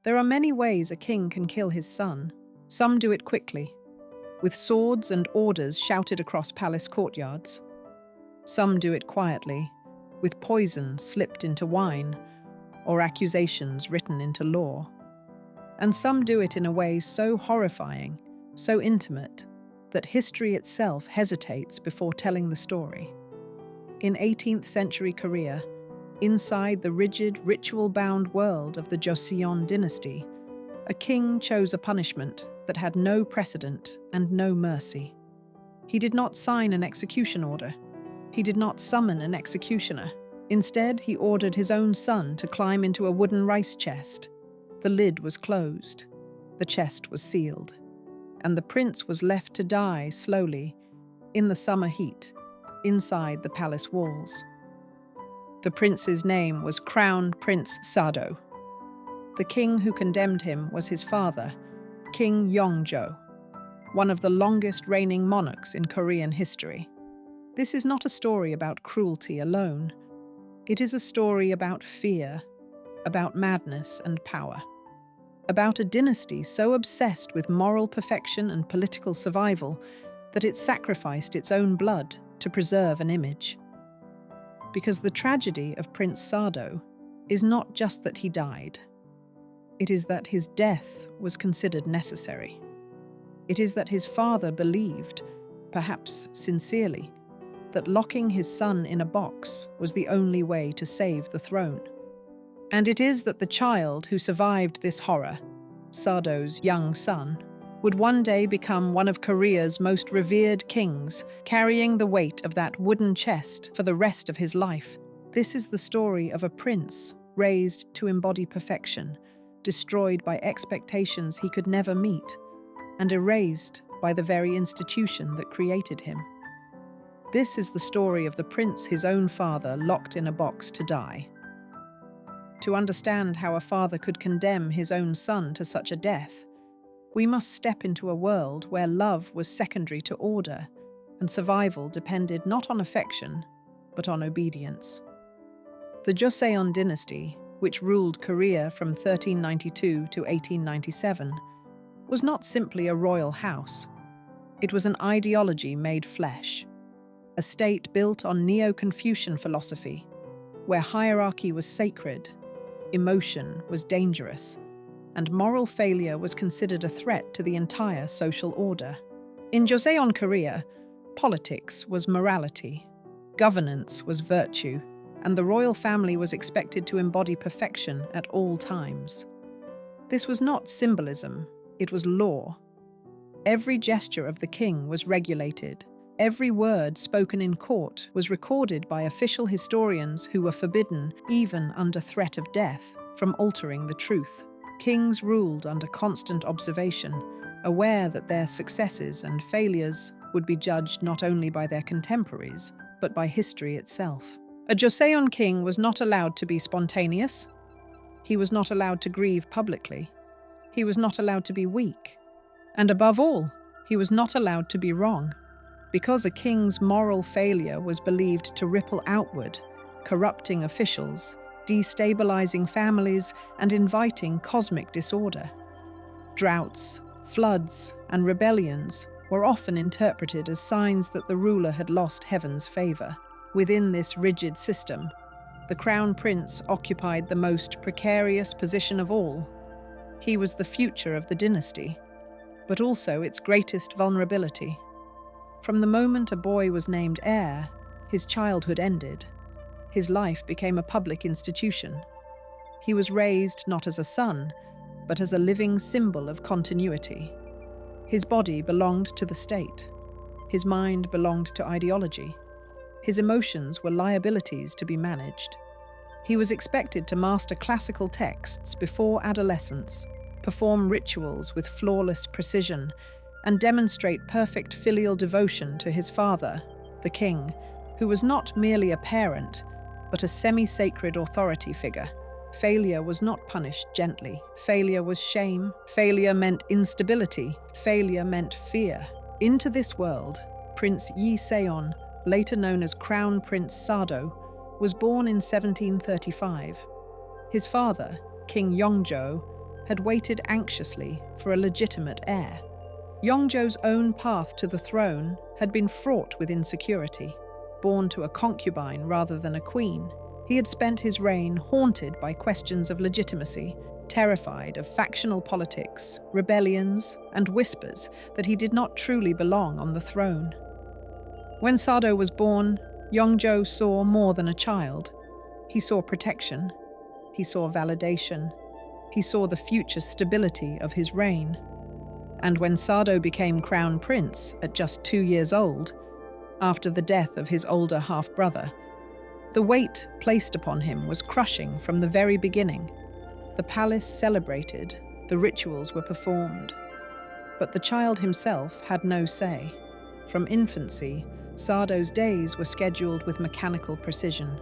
There are many ways a king can kill his son. Some do it quickly, with swords and orders shouted across palace courtyards. Some do it quietly, with poison slipped into wine or accusations written into law. And some do it in a way so horrifying, so intimate, that history itself hesitates before telling the story. In 18th century Korea, inside the rigid, ritual-bound world of the Joseon dynasty, a king chose a punishment that had no precedent and no mercy. He did not sign an execution order. He did not summon an executioner. Instead, he ordered his own son to climb into a wooden rice chest. The lid was closed. The chest was sealed. And the prince was left to die slowly, in the summer heat, inside the palace walls. The prince's name was crowned Prince Sado. The king who condemned him was his father, King Yeongjo, one of the longest reigning monarchs in Korean history. This is not a story about cruelty alone. It is a story about fear, about madness and power, about a dynasty so obsessed with moral perfection and political survival that it sacrificed its own blood to preserve an image. Because the tragedy of Prince Sado is not just that he died. It is that his death was considered necessary. It is that his father believed, perhaps sincerely, that locking his son in a box was the only way to save the throne. And it is that the child who survived this horror, Sado's young son, would one day become one of Korea's most revered kings, carrying the weight of that wooden chest for the rest of his life. This is the story of a prince raised to embody perfection, destroyed by expectations he could never meet, and erased by the very institution that created him. This is the story of the prince his own father locked in a box to die. To understand how a father could condemn his own son to such a death, we must step into a world where love was secondary to order, and survival depended not on affection, but on obedience. The Joseon dynasty, which ruled Korea from 1392 to 1897, was not simply a royal house. It was an ideology made flesh, a state built on Neo-Confucian philosophy, where hierarchy was sacred, emotion was dangerous, and moral failure was considered a threat to the entire social order. In Joseon Korea, politics was morality, governance was virtue, and the royal family was expected to embody perfection at all times. This was not symbolism, it was law. Every gesture of the king was regulated. Every word spoken in court was recorded by official historians who were forbidden, even under threat of death, from altering the truth. Kings ruled under constant observation, aware that their successes and failures would be judged not only by their contemporaries, but by history itself. A Joseon king was not allowed to be spontaneous. He was not allowed to grieve publicly. He was not allowed to be weak. And above all, he was not allowed to be wrong. Because a king's moral failure was believed to ripple outward, corrupting officials, destabilizing families, and inviting cosmic disorder. Droughts, floods, and rebellions were often interpreted as signs that the ruler had lost heaven's favor. Within this rigid system, the crown prince occupied the most precarious position of all. He was the future of the dynasty, but also its greatest vulnerability. From the moment a boy was named heir, his childhood ended. His life became a public institution. He was raised not as a son, but as a living symbol of continuity. His body belonged to the state. His mind belonged to ideology. His emotions were liabilities to be managed. He was expected to master classical texts before adolescence, perform rituals with flawless precision, and demonstrate perfect filial devotion to his father, the king, who was not merely a parent, but a semi-sacred authority figure. Failure was not punished gently. Failure was shame. Failure meant instability. Failure meant fear. Into this world, Prince Yeongjo, later known as Crown Prince Sado, was born in 1735. His father, King Yeongjo, had waited anxiously for a legitimate heir. Yeongjo's own path to the throne had been fraught with insecurity. Born to a concubine rather than a queen, he had spent his reign haunted by questions of legitimacy, terrified of factional politics, rebellions, and whispers that he did not truly belong on the throne. When Sado was born, Yeongjo saw more than a child. He saw protection. He saw validation. He saw the future stability of his reign. And when Sado became crown prince at just 2 years old, after the death of his older half-brother, the weight placed upon him was crushing from the very beginning. The palace celebrated, the rituals were performed. But the child himself had no say. From infancy, Sado's days were scheduled with mechanical precision.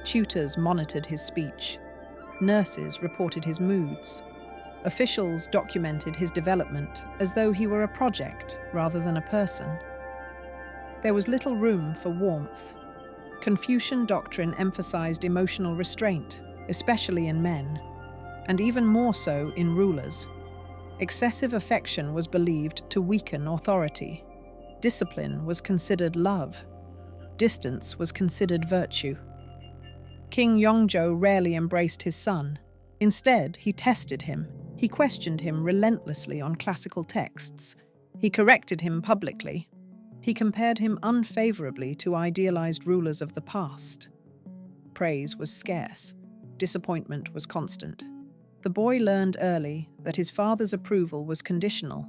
Tutors monitored his speech. Nurses reported his moods. Officials documented his development as though he were a project rather than a person. There was little room for warmth. Confucian doctrine emphasized emotional restraint, especially in men, and even more so in rulers. Excessive affection was believed to weaken authority. Discipline was considered love. Distance was considered virtue. King Yeongjo rarely embraced his son. Instead, he tested him. He questioned him relentlessly on classical texts. He corrected him publicly. He compared him unfavorably to idealized rulers of the past. Praise was scarce. Disappointment was constant. The boy learned early that his father's approval was conditional,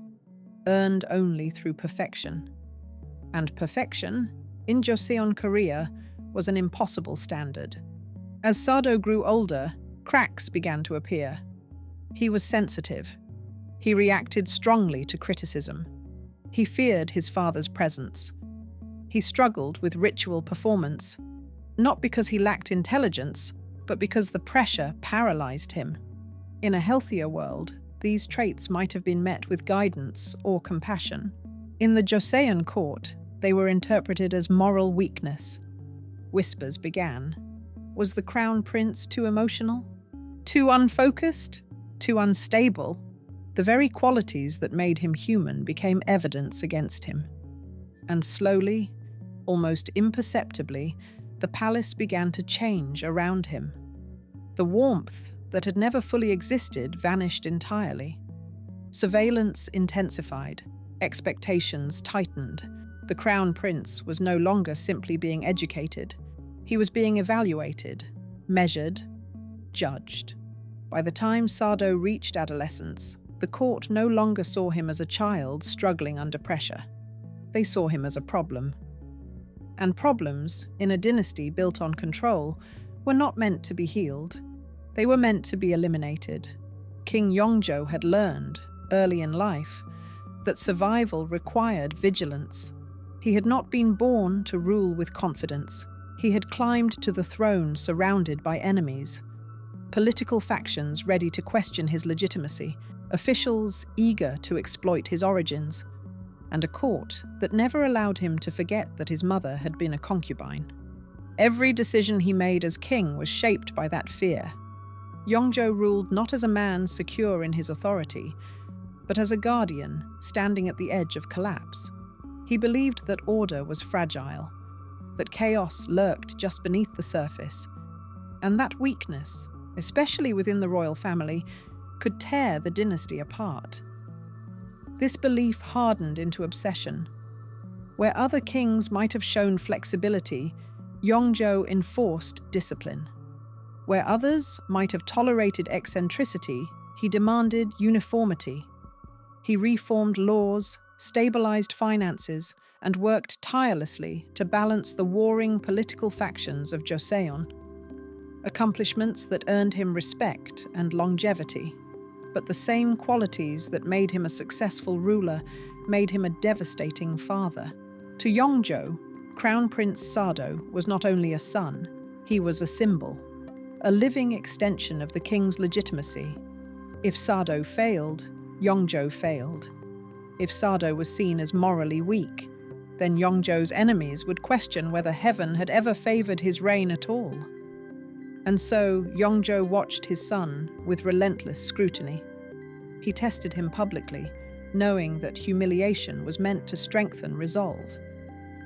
earned only through perfection. And perfection, in Joseon Korea, was an impossible standard. As Sado grew older, cracks began to appear. He was sensitive. He reacted strongly to criticism. He feared his father's presence. He struggled with ritual performance, not because he lacked intelligence, but because the pressure paralyzed him. In a healthier world, these traits might have been met with guidance or compassion. In the Joseon court, they were interpreted as moral weakness. Whispers began. Was the crown prince too emotional? Too unfocused? Too unstable? The very qualities that made him human became evidence against him. And slowly, almost imperceptibly, the palace began to change around him. The warmth that had never fully existed vanished entirely. Surveillance intensified. Expectations tightened. The crown prince was no longer simply being educated. He was being evaluated, measured, judged. By the time Sado reached adolescence, the court no longer saw him as a child struggling under pressure. They saw him as a problem. And problems, in a dynasty built on control, were not meant to be healed. They were meant to be eliminated. King Yeongjo had learned, early in life, that survival required vigilance. He had not been born to rule with confidence. He had climbed to the throne surrounded by enemies. Political factions ready to question his legitimacy, officials eager to exploit his origins, and a court that never allowed him to forget that his mother had been a concubine. Every decision he made as king was shaped by that fear. Yeongjo ruled not as a man secure in his authority, but as a guardian standing at the edge of collapse. He believed that order was fragile, that chaos lurked just beneath the surface, and that weakness, especially within the royal family, could tear the dynasty apart. This belief hardened into obsession. Where other kings might have shown flexibility, Yeongjo enforced discipline. Where others might have tolerated eccentricity, he demanded uniformity. He reformed laws, stabilized finances, and worked tirelessly to balance the warring political factions of Joseon. Accomplishments that earned him respect and longevity. But the same qualities that made him a successful ruler made him a devastating father. To Yeongjo, Crown Prince Sado was not only a son, he was a symbol, a living extension of the king's legitimacy. If Sado failed, Yeongjo failed. If Sado was seen as morally weak, then Yeongjo's enemies would question whether heaven had ever favored his reign at all. And so Yeongjo watched his son with relentless scrutiny. He tested him publicly, knowing that humiliation was meant to strengthen resolve.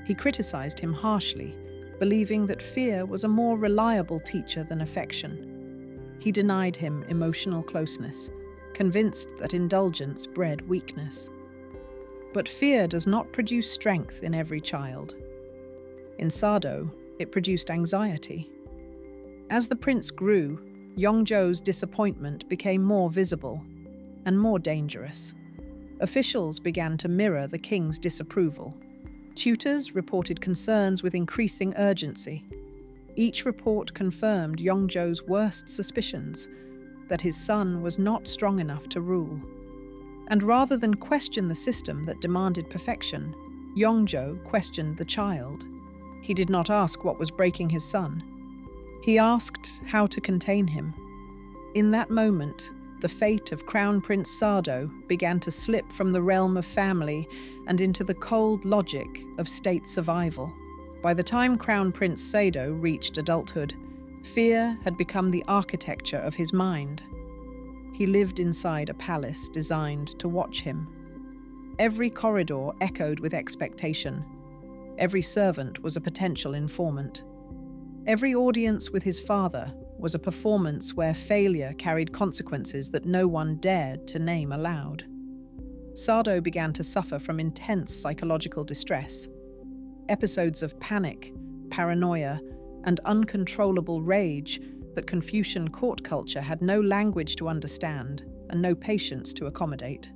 He criticized him harshly, believing that fear was a more reliable teacher than affection. He denied him emotional closeness, convinced that indulgence bred weakness. But fear does not produce strength in every child. In Sado, it produced anxiety. As the prince grew, Yeongjo's disappointment became more visible and more dangerous. Officials began to mirror the king's disapproval. Tutors reported concerns with increasing urgency. Each report confirmed Yeongjo's worst suspicions, that his son was not strong enough to rule. And rather than question the system that demanded perfection, Yeongjo questioned the child. He did not ask what was breaking his son. He asked how to contain him. In that moment, the fate of Crown Prince Sado began to slip from the realm of family and into the cold logic of state survival. By the time Crown Prince Sado reached adulthood, fear had become the architecture of his mind. He lived inside a palace designed to watch him. Every corridor echoed with expectation. Every servant was a potential informant. Every audience with his father was a performance where failure carried consequences that no one dared to name aloud. Sado began to suffer from intense psychological distress. Episodes of panic, paranoia, and uncontrollable rage that Confucian court culture had no language to understand and no patience to accommodate.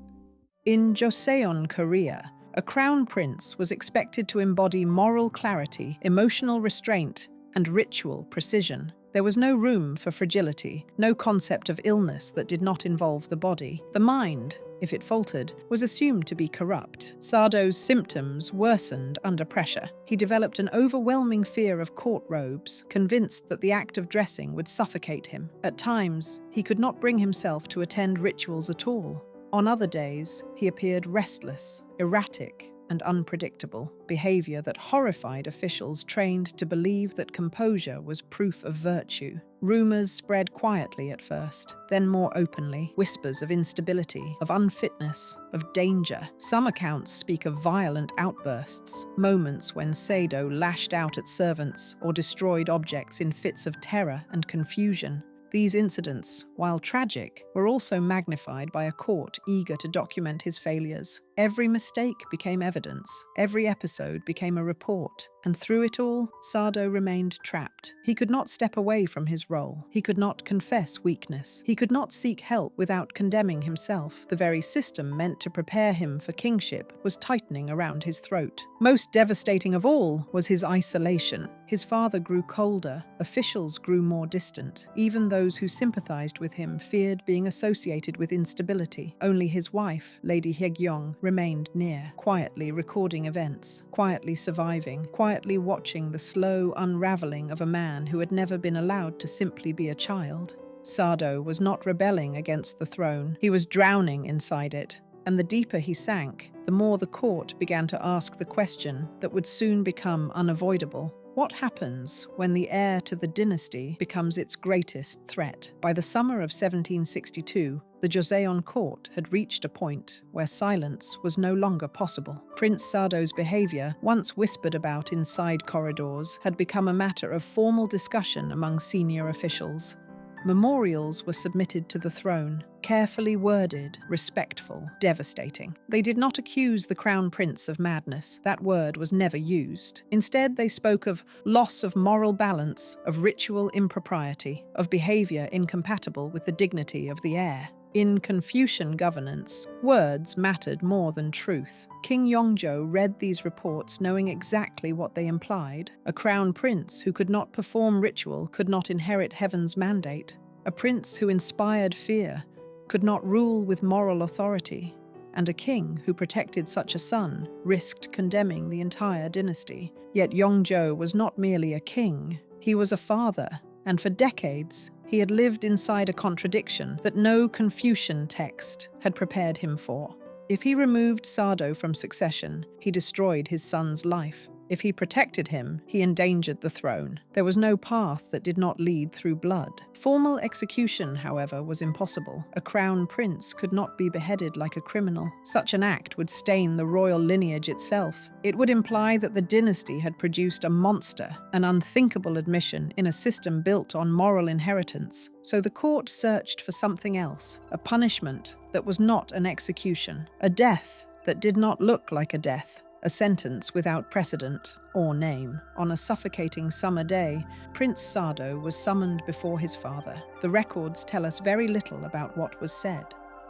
In Joseon, Korea, a crown prince was expected to embody moral clarity, emotional restraint, and ritual precision. There was no room for fragility, no concept of illness that did not involve the body. The mind, if it faltered, was assumed to be corrupt. Sado's symptoms worsened under pressure. He developed an overwhelming fear of court robes, convinced that the act of dressing would suffocate him. At times, he could not bring himself to attend rituals at all. On other days, he appeared restless, erratic, and unpredictable, behavior that horrified officials trained to believe that composure was proof of virtue. Rumors spread quietly at first, then more openly, whispers of instability, of unfitness, of danger. Some accounts speak of violent outbursts, moments when Sado lashed out at servants or destroyed objects in fits of terror and confusion. These incidents, while tragic, were also magnified by a court eager to document his failures. Every mistake became evidence, every episode became a report, and through it all, Sado remained trapped. He could not step away from his role. He could not confess weakness. He could not seek help without condemning himself. The very system meant to prepare him for kingship was tightening around his throat. Most devastating of all was his isolation. His father grew colder, officials grew more distant. Even those who sympathized with him feared being associated with instability. Only his wife, Lady Yeongjo, remained near, quietly recording events, quietly surviving, quietly watching the slow unraveling of a man who had never been allowed to simply be a child. Sado was not rebelling against the throne, he was drowning inside it. And the deeper he sank, the more the court began to ask the question that would soon become unavoidable. What happens when the heir to the dynasty becomes its greatest threat? By the summer of 1762, the Joseon court had reached a point where silence was no longer possible. Prince Sado's behavior, once whispered about in side corridors, had become a matter of formal discussion among senior officials. Memorials were submitted to the throne, carefully worded, respectful, devastating. They did not accuse the crown prince of madness. That word was never used. Instead, they spoke of loss of moral balance, of ritual impropriety, of behavior incompatible with the dignity of the heir. In Confucian governance, words mattered more than truth. King Yeongjo read these reports knowing exactly what they implied. A crown prince who could not perform ritual could not inherit heaven's mandate. A prince who inspired fear could not rule with moral authority. And a king who protected such a son risked condemning the entire dynasty. Yet Yeongjo was not merely a king, he was a father, and for decades, he had lived inside a contradiction that no Confucian text had prepared him for. If he removed Sado from succession, he destroyed his son's life. If he protected him, he endangered the throne. There was no path that did not lead through blood. Formal execution, however, was impossible. A crown prince could not be beheaded like a criminal. Such an act would stain the royal lineage itself. It would imply that the dynasty had produced a monster, an unthinkable admission in a system built on moral inheritance. So the court searched for something else, a punishment that was not an execution, a death that did not look like a death. A sentence without precedent or name. On a suffocating summer day, Prince Sado was summoned before his father. The records tell us very little about what was said.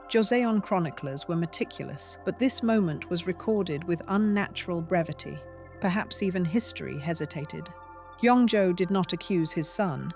Joseon chroniclers were meticulous, but this moment was recorded with unnatural brevity. Perhaps even history hesitated. Yeongjo did not accuse his son.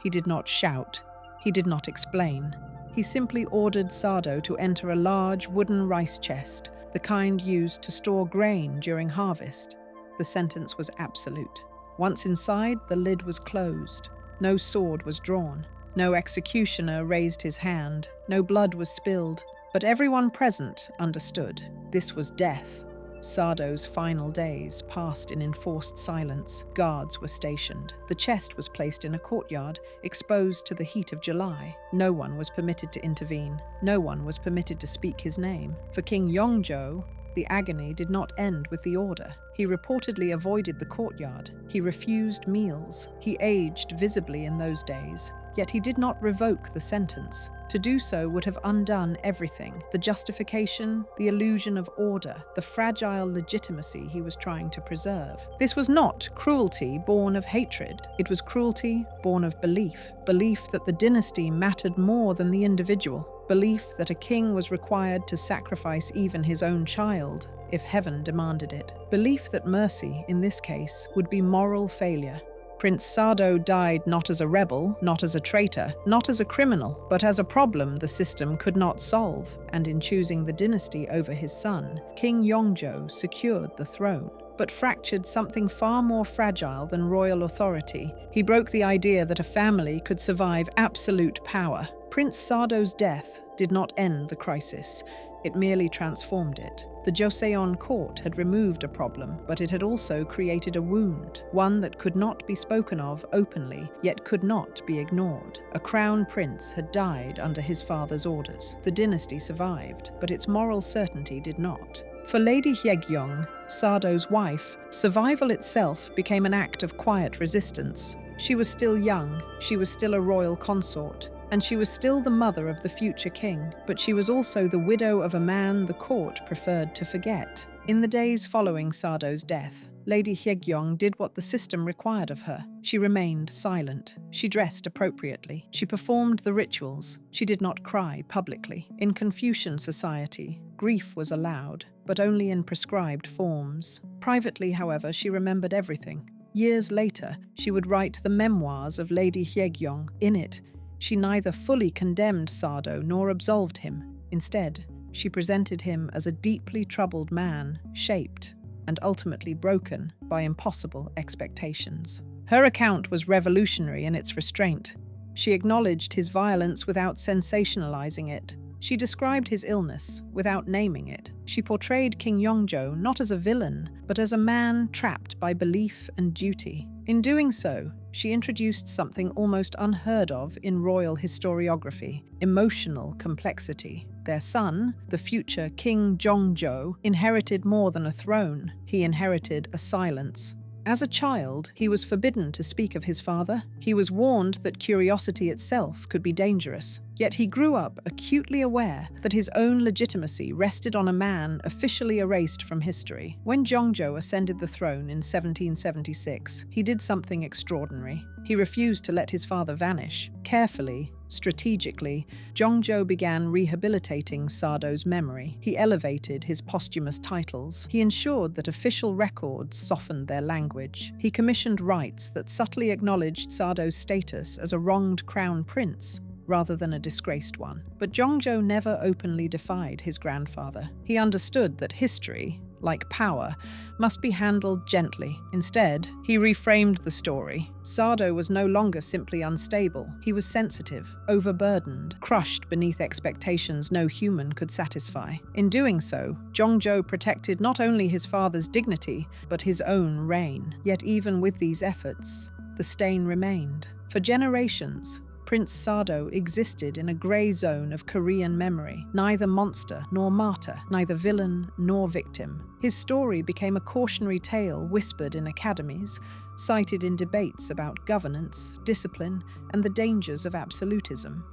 He did not shout. He did not explain. He simply ordered Sado to enter a large wooden rice chest, the kind used to store grain during harvest. The sentence was absolute. Once inside, the lid was closed. No sword was drawn. No executioner raised his hand. No blood was spilled. But everyone present understood. This was death. Sado's final days passed in enforced silence. Guards were stationed. The chest was placed in a courtyard, exposed to the heat of July. No one was permitted to intervene. No one was permitted to speak his name. For King Yeongjo, the agony did not end with the order. He reportedly avoided the courtyard. He refused meals. He aged visibly in those days. Yet he did not revoke the sentence. To do so would have undone everything: the justification, the illusion of order, the fragile legitimacy he was trying to preserve. This was not cruelty born of hatred. It was cruelty born of belief. Belief that the dynasty mattered more than the individual. Belief that a king was required to sacrifice even his own child if heaven demanded it. Belief that mercy, in this case, would be moral failure. Prince Sado died not as a rebel, not as a traitor, not as a criminal, but as a problem the system could not solve, and in choosing the dynasty over his son, King Yeongjo secured the throne, but fractured something far more fragile than royal authority. He broke the idea that a family could survive absolute power. Prince Sado's death did not end the crisis. It merely transformed it. The Joseon court had removed a problem, but it had also created a wound, one that could not be spoken of openly, yet could not be ignored. A crown prince had died under his father's orders. The dynasty survived, but its moral certainty did not. For Lady Yeongjo, Sado's wife, survival itself became an act of quiet resistance. She was still young, she was still a royal consort, and she was still the mother of the future king, but she was also the widow of a man the court preferred to forget. In the days following Sado's death, Lady Yeongjo did what the system required of her. She remained silent. She dressed appropriately. She performed the rituals. She did not cry publicly. In Confucian society, grief was allowed, but only in prescribed forms. Privately, however, she remembered everything. Years later, she would write the memoirs of Lady Yeongjo. In it, she neither fully condemned Sado nor absolved him. Instead, she presented him as a deeply troubled man, shaped and ultimately broken by impossible expectations. Her account was revolutionary in its restraint. She acknowledged his violence without sensationalizing it. She described his illness without naming it. She portrayed King Yeongjo not as a villain, but as a man trapped by belief and duty. In doing so, she introduced something almost unheard of in royal historiography: emotional complexity. Their son, the future King Yeongjo, inherited more than a throne. He inherited a silence. As a child, he was forbidden to speak of his father. He was warned that curiosity itself could be dangerous. Yet he grew up acutely aware that his own legitimacy rested on a man officially erased from history. When Yeongjo ascended the throne in 1776, he did something extraordinary. He refused to let his father vanish. Carefully, strategically, Yeongjo began rehabilitating Sado's memory. He elevated his posthumous titles. He ensured that official records softened their language. He commissioned rites that subtly acknowledged Sado's status as a wronged crown prince rather than a disgraced one. But Yeongjo never openly defied his grandfather. He understood that history, like power, must be handled gently. Instead, he reframed the story. Sado was no longer simply unstable. He was sensitive, overburdened, crushed beneath expectations no human could satisfy. In doing so, Yeongjo protected not only his father's dignity, but his own reign. Yet even with these efforts, the stain remained. For generations, Prince Sado existed in a grey zone of Korean memory, neither monster nor martyr, neither villain nor victim. His story became a cautionary tale whispered in academies, cited in debates about governance, discipline, and the dangers of absolutism.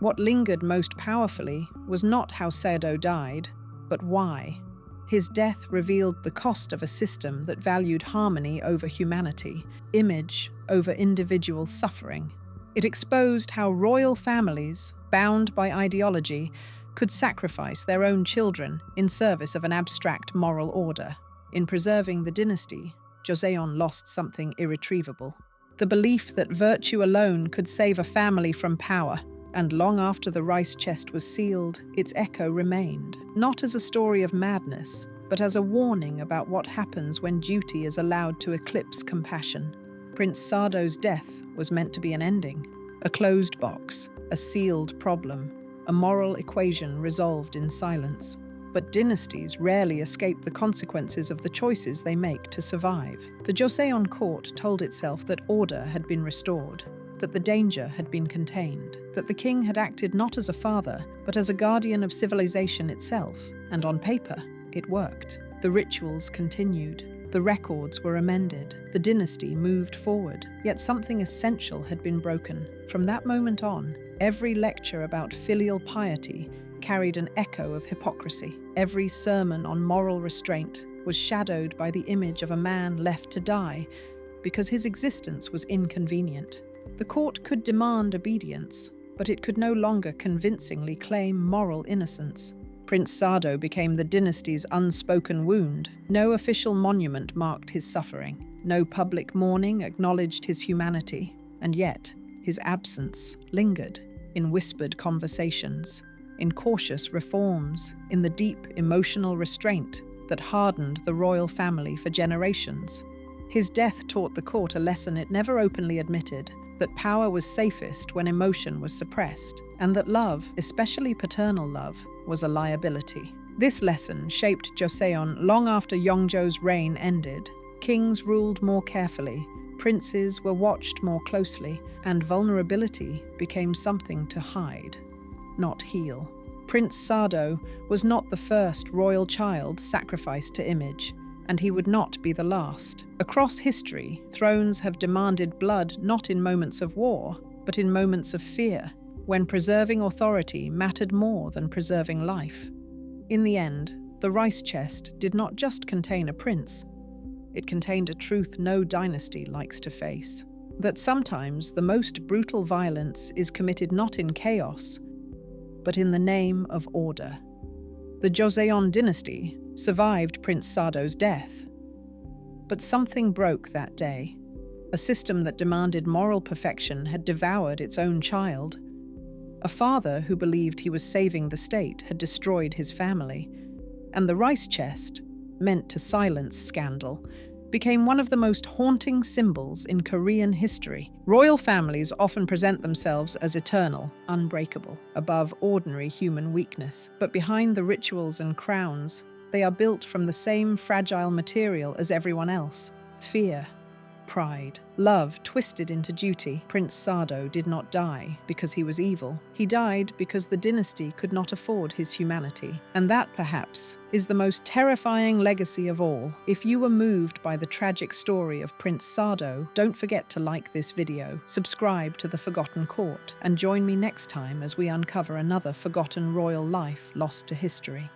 What lingered most powerfully was not how Sado died, but why. His death revealed the cost of a system that valued harmony over humanity, image over individual suffering. It exposed how royal families, bound by ideology, could sacrifice their own children in service of an abstract moral order. In preserving the dynasty, Joseon lost something irretrievable. The belief that virtue alone could save a family from power, and long after the rice chest was sealed, its echo remained, not as a story of madness, but as a warning about what happens when duty is allowed to eclipse compassion. Prince Sado's death was meant to be an ending, a closed box, a sealed problem, a moral equation resolved in silence. But dynasties rarely escape the consequences of the choices they make to survive. The Joseon court told itself that order had been restored, that the danger had been contained, that the king had acted not as a father, but as a guardian of civilization itself. And on paper, it worked. The rituals continued. The records were amended. The dynasty moved forward. Yet something essential had been broken. From that moment on, every lecture about filial piety carried an echo of hypocrisy. Every sermon on moral restraint was shadowed by the image of a man left to die because his existence was inconvenient. The court could demand obedience, but it could no longer convincingly claim moral innocence. Prince Sado became the dynasty's unspoken wound. No official monument marked his suffering. No public mourning acknowledged his humanity. And yet, his absence lingered in whispered conversations, in cautious reforms, in the deep emotional restraint that hardened the royal family for generations. His death taught the court a lesson it never openly admitted, that power was safest when emotion was suppressed, and that love, especially paternal love, was a liability. This lesson shaped Joseon long after Yeongjo's reign ended. Kings ruled more carefully, princes were watched more closely, and vulnerability became something to hide, not heal. Prince Sado was not the first royal child sacrificed to image, and he would not be the last. Across history, thrones have demanded blood not in moments of war, but in moments of fear, when preserving authority mattered more than preserving life. In the end, the rice chest did not just contain a prince, it contained a truth no dynasty likes to face. That sometimes the most brutal violence is committed not in chaos, but in the name of order. The Joseon dynasty survived Prince Sado's death, but something broke that day. A system that demanded moral perfection had devoured its own child. A father who believed he was saving the state had destroyed his family, and the rice chest, meant to silence scandal, became one of the most haunting symbols in Korean history. Royal families often present themselves as eternal, unbreakable, above ordinary human weakness. But behind the rituals and crowns, they are built from the same fragile material as everyone else: fear, pride, love twisted into duty. Prince Sado did not die because he was evil. He died because the dynasty could not afford his humanity. And that, perhaps, is the most terrifying legacy of all. If you were moved by the tragic story of Prince Sado, don't forget to like this video, subscribe to The Forgotten Court, and join me next time as we uncover another forgotten royal life lost to history.